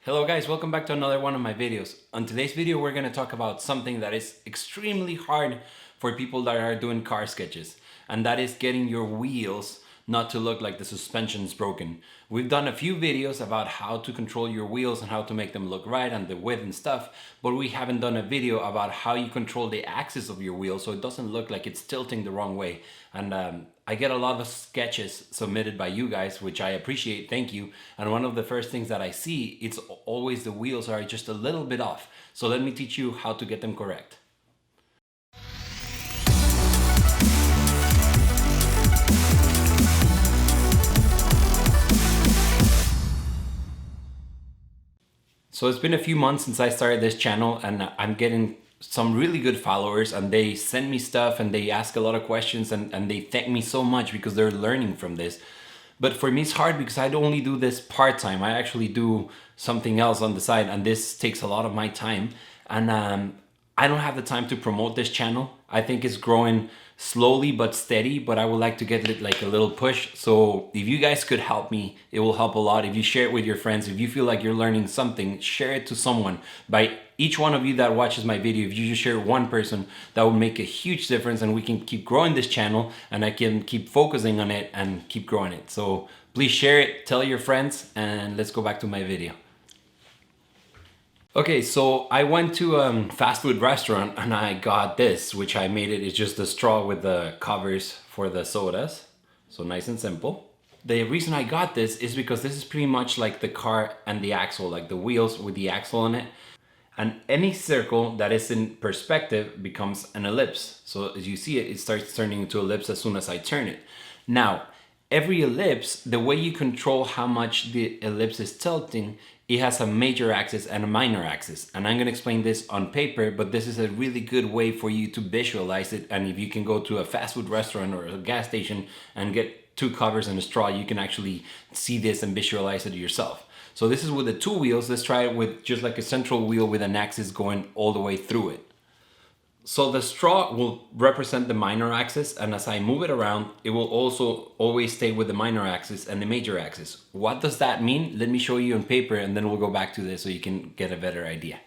Hello guys, welcome back to another one of my videos. On today's video we're going to talk about something that is extremely hard for people that are doing car sketches, and that is getting your wheels not to look like the suspension is broken. We've done a few videos about how to control your wheels and how to make them look right and the width and stuff, but we haven't done a video about how you control the axis of your wheel so it doesn't look like it's tilting the wrong way. And I get a lot of sketches submitted by you guys, which I appreciate, thank you. And one of the first things that I see, it's always the wheels are just a little bit off. So let me teach you how to get them correct. So it's been a few months since I started this channel, and I'm getting some really good followers, and they send me stuff and they ask a lot of questions, and they thank me so much because they're learning from this. But for me it's hard because I don't only do this part-time. I actually do something else on the side, and this takes a lot of my time, and I don't have the time to promote this channel. I think it's growing slowly but steady, but I would like to get it like a little push. So if you guys could help me, it will help a lot. If you share it with your friends, if you feel like you're learning something, share it to someone. By each one of you that watches my video, if you just share one person, that would make a huge difference, and we can keep growing this channel, and I can keep focusing on it and keep growing it. So please share it, tell your friends, and let's go back to my video. Okay, so I went to a fast food restaurant and I got this, which I made it. It's just a straw with the covers for the sodas. So nice and simple. The reason I got this is because this is pretty much like the car and the axle, like the wheels with the axle on it. And any circle that is in perspective becomes an ellipse. So as you see it, it starts turning into ellipse as soon as I turn it. Now, every ellipse, the way you control how much the ellipse is tilting, it has a major axis and a minor axis. And I'm gonna explain this on paper, but this is a really good way for you to visualize it. And if you can go to a fast food restaurant or a gas station and get two covers and a straw, you can actually see this and visualize it yourself. So this is with the two wheels. Let's try it with just like a central wheel with an axis going all the way through it. So the straw will represent the minor axis, and as I move it around, it will also always stay with the minor axis and the major axis. What does that mean? Let me show you on paper, and then we'll go back to this so you can get a better idea.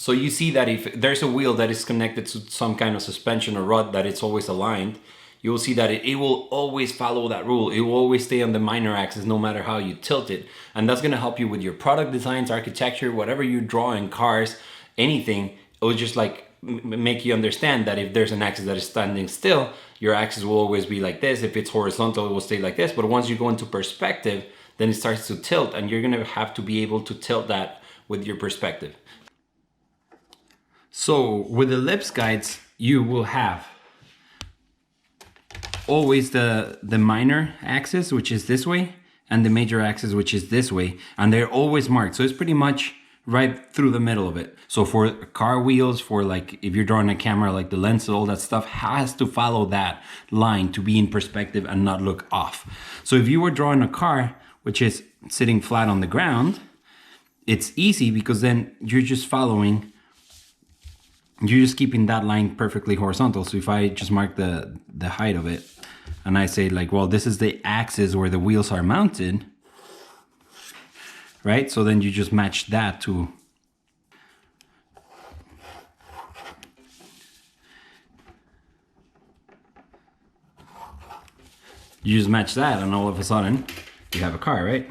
So you see that if there's a wheel that is connected to some kind of suspension or rod that it's always aligned, you will see that it will always follow that rule. It will always stay on the minor axis no matter how you tilt it. And that's gonna help you with your product designs, architecture, whatever you draw in cars, anything. It will just like make you understand that if there's an axis that is standing still, your axis will always be like this. If it's horizontal, it will stay like this. But once you go into perspective, then it starts to tilt, and you're gonna have to be able to tilt that with your perspective. So with ellipse guides, you will have always the minor axis, which is this way, and the major axis, which is this way, and they're always marked. So it's pretty much right through the middle of it. So for car wheels, for like if you're drawing a camera, like the lens, all that stuff has to follow that line to be in perspective and not look off. So if you were drawing a car which is sitting flat on the ground, it's easy because then you're just following, you're just keeping that line perfectly horizontal. So if I just mark the height of it and I say like, well, this is the axis where the wheels are mounted, right? So then you just match that to you just match that, and all of a sudden you have a car, right?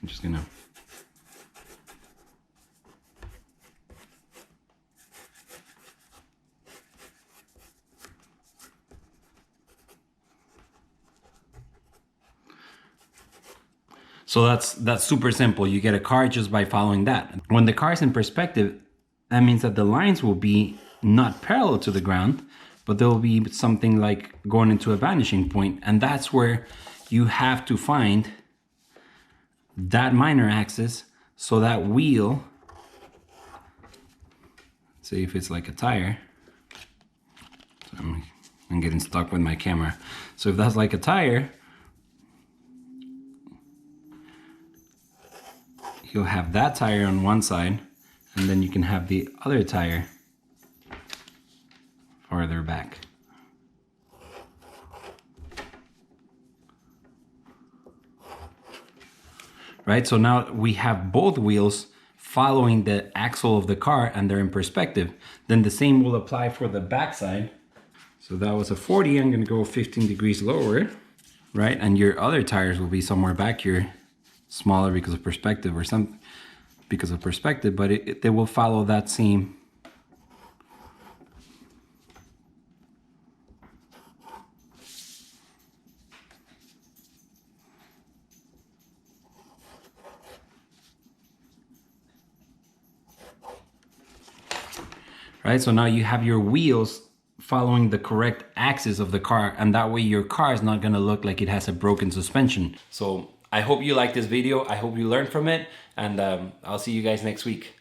I'm just gonna so that's super simple. You get a car just by following that. When the car is in perspective, that means that the lines will be not parallel to the ground, but there will be something like going into a vanishing point, and that's where you have to find that minor axis so that wheel, say if it's like a tire, so I'm getting stuck with my camera. So if that's like a tire, you'll have that tire on one side, and then you can have the other tire farther back. Right, so now we have both wheels following the axle of the car and they're in perspective. Then the same will apply for the back side. So that was a 40, I'm gonna go 15 degrees lower, right? And your other tires will be somewhere back here, smaller because of perspective or something, because of perspective, but they will follow that same. Right, so now you have your wheels following the correct axis of the car, and that way your car is not gonna look like it has a broken suspension. So I hope you liked this video. I hope you learned from it, and I'll see you guys next week.